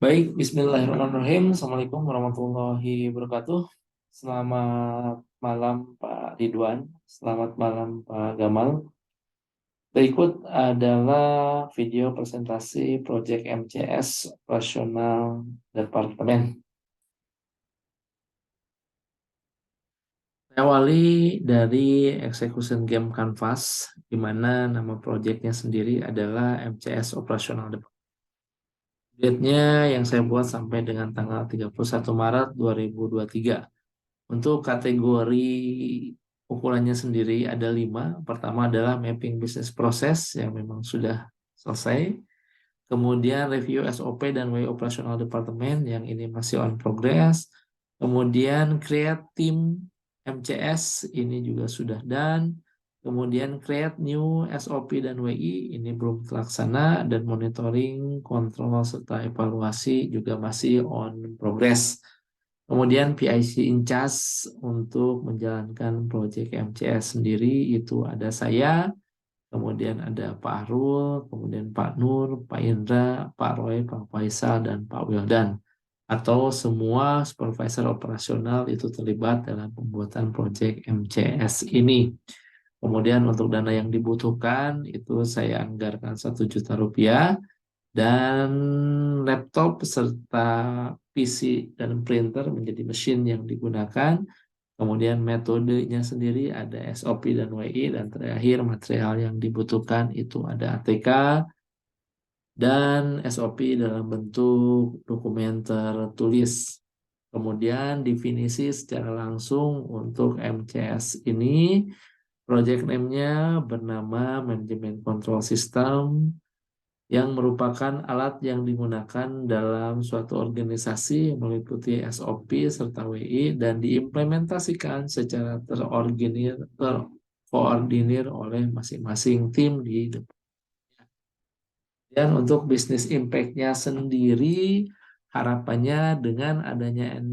Baik, Bismillahirrahmanirrahim. Assalamualaikum warahmatullahi wabarakatuh. Selamat malam Pak Ridwan, selamat malam Pak Gamal. Berikut adalah video presentasi Proyek MCS Operasional Departemen. Saya awali dari Execution Game Canvas, di mana nama proyeknya sendiri adalah MCS Operasional Departemen. Date-nya yang saya buat sampai dengan tanggal 31 Maret 2023. Untuk kategori ukurannya sendiri ada 5. Pertama adalah mapping business process yang memang sudah selesai. Kemudian review SOP dan way operasional departemen yang ini masih on progress. Kemudian create team MCS ini juga sudah done. Kemudian create new SOP dan WI ini belum terlaksana, dan monitoring, kontrol, serta evaluasi juga masih on progress. Kemudian PIC in charge untuk menjalankan proyek MCS sendiri itu ada saya, kemudian ada Pak Arul, kemudian Pak Nur, Pak Indra, Pak Roy, Pak Faisal, dan Pak Wildan. Atau semua supervisor operasional itu terlibat dalam pembuatan proyek MCS ini. Kemudian untuk dana yang dibutuhkan itu saya anggarkan 1 juta rupiah, dan laptop serta PC dan printer menjadi mesin yang digunakan. Kemudian metodenya sendiri ada SOP dan WI, dan terakhir material yang dibutuhkan itu ada ATK dan SOP dalam bentuk dokumen tertulis. Kemudian definisi secara langsung untuk MCS ini, project name-nya bernama Management Control System, yang merupakan alat yang digunakan dalam suatu organisasi yang meliputi SOP serta WI dan diimplementasikan secara terkoordinir oleh masing-masing tim di depan. Dan untuk bisnis impact-nya sendiri, harapannya dengan adanya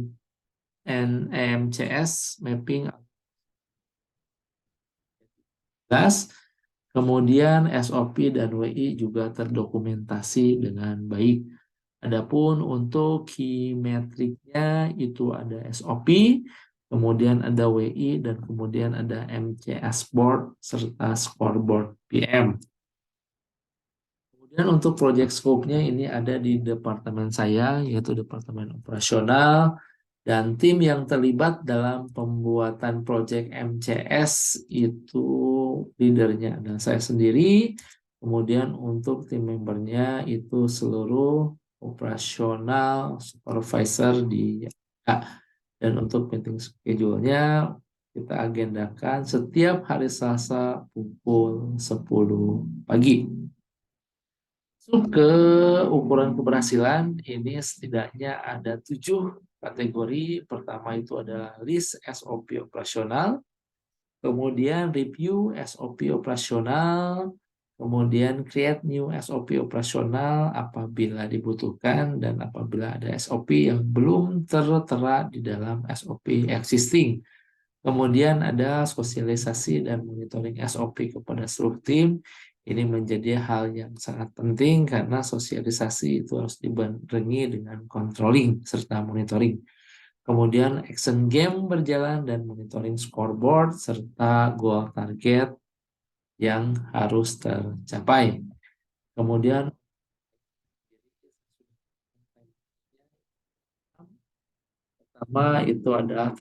NMCS mapping kemudian SOP dan WI juga terdokumentasi dengan baik. Adapun untuk key metriknya itu ada SOP, kemudian ada WI, dan kemudian ada MCS board serta scoreboard PM. Kemudian untuk project scope-nya ini ada di departemen saya, yaitu departemen operasional, dan tim yang terlibat dalam pembuatan project MCS itu leadernya adalah saya sendiri. Kemudian untuk tim membernya itu seluruh operasional supervisor di dan untuk meeting schedule-nya kita agendakan setiap hari Selasa pukul 10 pagi. Masuk ke ukuran keberhasilan, ini setidaknya ada 7 kategori. Pertama itu adalah list SOP operasional, kemudian review SOP operasional, kemudian create new SOP operasional apabila dibutuhkan dan apabila ada SOP yang belum tertera di dalam SOP existing. Kemudian ada sosialisasi dan monitoring SOP kepada seluruh tim. Ini menjadi hal yang sangat penting karena sosialisasi itu harus dibarengi dengan controlling serta monitoring. Kemudian action game berjalan dan monitoring scoreboard serta goal target yang harus tercapai. Kemudian pertama itu adalah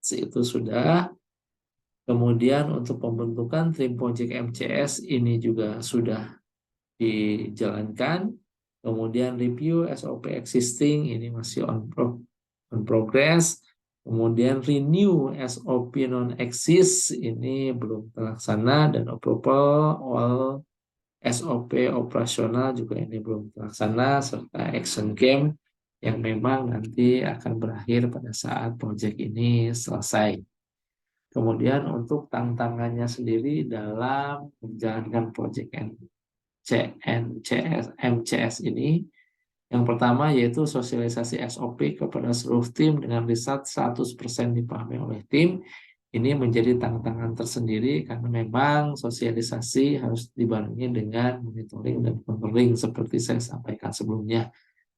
itu sudah. Kemudian untuk pembentukan tim project MCS ini juga sudah dijalankan. Kemudian review SOP existing ini masih on progress. Kemudian renew SOP non-exist ini belum terlaksana, dan approval all SOP operasional juga ini belum terlaksana, serta action game yang memang nanti akan berakhir pada saat proyek ini selesai. Kemudian untuk tantangannya sendiri dalam menjalankan proyek MCS ini, yang pertama yaitu sosialisasi SOP kepada seluruh tim dengan riset 100% dipahami oleh tim. Ini menjadi tantangan tersendiri karena memang sosialisasi harus dibarengi dengan monitoring dan monitoring seperti saya sampaikan sebelumnya.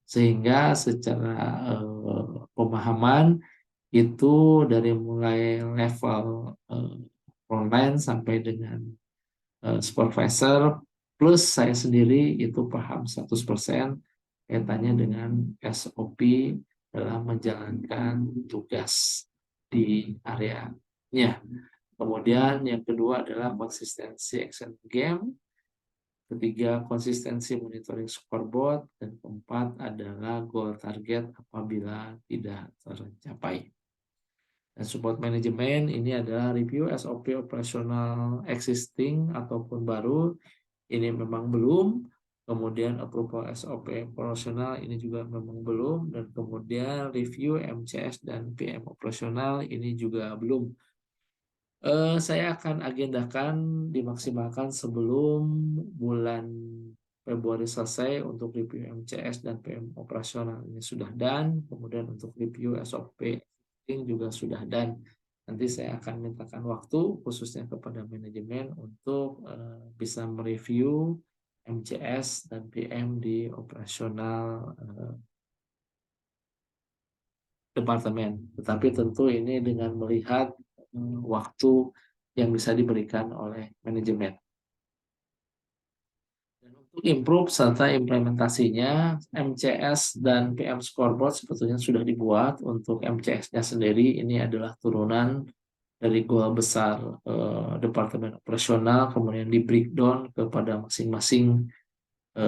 Sehingga secara pemahaman itu dari mulai level online sampai dengan supervisor plus saya sendiri itu paham 100% kaitannya dengan SOP dalam menjalankan tugas di areanya. Kemudian yang kedua adalah konsistensi action game, ketiga konsistensi monitoring scoreboard, dan keempat adalah goal target apabila tidak tercapai. Dan support management ini adalah review SOP operasional existing ataupun baru, ini memang belum. Kemudian approval SOP operasional ini juga memang belum. Dan kemudian review MCS dan PM operasional ini juga belum. Saya akan agendakan dimaksimalkan sebelum bulan Februari selesai untuk review MCS dan PM operasional ini sudah done. Kemudian untuk review SOP juga sudah done. Nanti saya akan mintakan waktu khususnya kepada manajemen untuk bisa mereview MCS dan PM di operasional departemen. Tetapi tentu ini dengan melihat waktu yang bisa diberikan oleh manajemen. Dan untuk improve serta implementasinya, MCS dan PM Scoreboard sebetulnya sudah dibuat. Untuk MCS-nya sendiri ini adalah turunan dari goal besar Departemen Operasional, kemudian di breakdown kepada masing-masing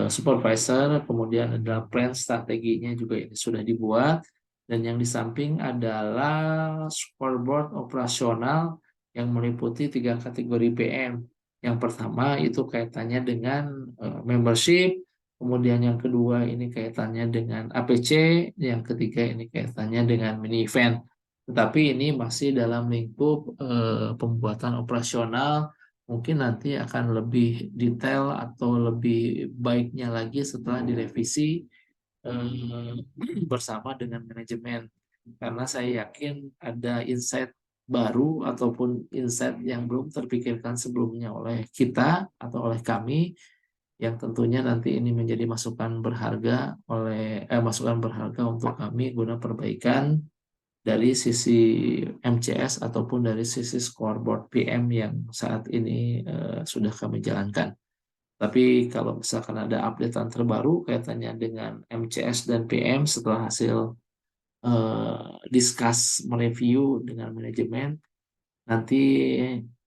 supervisor, kemudian adalah plan strateginya juga ini sudah dibuat, dan yang di samping adalah scoreboard operasional yang meliputi 3 kategori PM. Yang pertama itu kaitannya dengan membership, kemudian yang kedua ini kaitannya dengan APC, yang ketiga ini kaitannya dengan mini event. Tetapi ini masih dalam lingkup pembuatan operasional. Mungkin nanti akan lebih detail atau lebih baiknya lagi setelah direvisi eh, bersama dengan manajemen. Karena saya yakin ada insight baru ataupun insight yang belum terpikirkan sebelumnya oleh kita atau oleh kami, yang tentunya nanti ini menjadi masukan berharga untuk kami guna perbaikan dari sisi MCS ataupun dari sisi scoreboard PM yang saat ini sudah kami jalankan. Tapi kalau misalkan ada updatean terbaru kaitannya dengan MCS dan PM setelah hasil discuss mereview dengan manajemen, nanti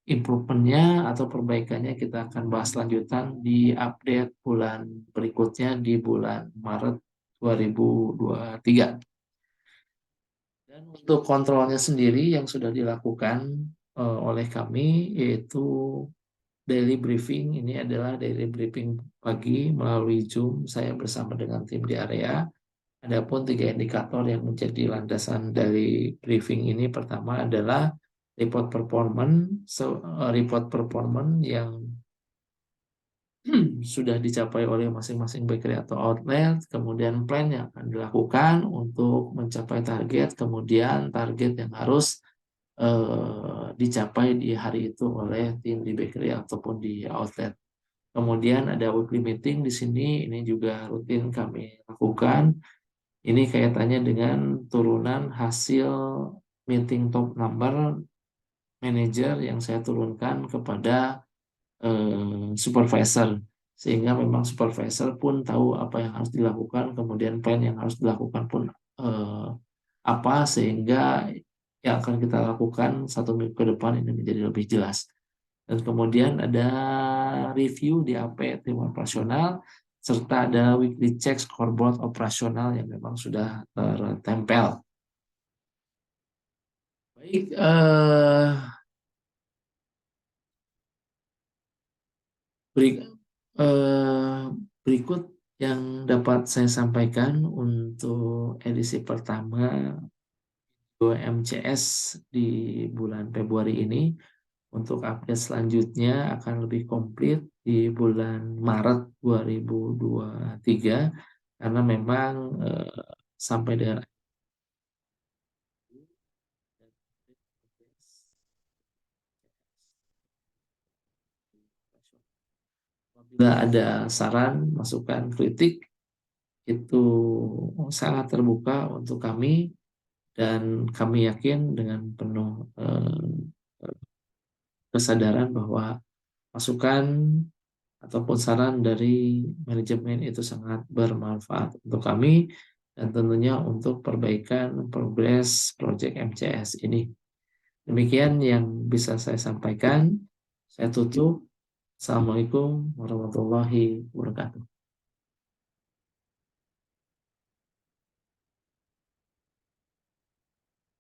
improvementnya atau perbaikannya kita akan bahas lanjutan di update bulan berikutnya di bulan Maret 2023. Dan untuk kontrolnya sendiri yang sudah dilakukan oleh kami yaitu daily briefing. Ini adalah daily briefing pagi melalui Zoom saya bersama dengan tim di area. Adapun 3 indikator yang menjadi landasan dari briefing ini, pertama adalah report performance yang sudah dicapai oleh masing-masing bakery atau outlet, kemudian plan yang akan dilakukan untuk mencapai target, kemudian target yang harus dicapai di hari itu oleh tim di bakery ataupun di outlet. Kemudian ada weekly meeting di sini, ini juga rutin kami lakukan. Ini kaitannya dengan turunan hasil meeting top number manager yang saya turunkan kepada supervisor. Sehingga memang supervisor pun tahu apa yang harus dilakukan, kemudian plan yang harus dilakukan pun apa, sehingga yang akan kita lakukan 1 minggu ke depan ini menjadi lebih jelas. Dan kemudian ada review di AP tim operasional, serta ada weekly check scoreboard operasional yang memang sudah tertempel. Baik, berikut yang dapat saya sampaikan untuk edisi pertama MCS di bulan Februari ini. Untuk update selanjutnya akan lebih komplit di bulan Maret 2023 karena memang sampai dengan Bila ada saran, masukan, kritik, itu sangat terbuka untuk kami dan kami yakin dengan penuh kesadaran bahwa masukan ataupun saran dari manajemen itu sangat bermanfaat untuk kami dan tentunya untuk perbaikan progres proyek MCS ini. Demikian yang bisa saya sampaikan. Saya tutup. Assalamualaikum warahmatullahi wabarakatuh.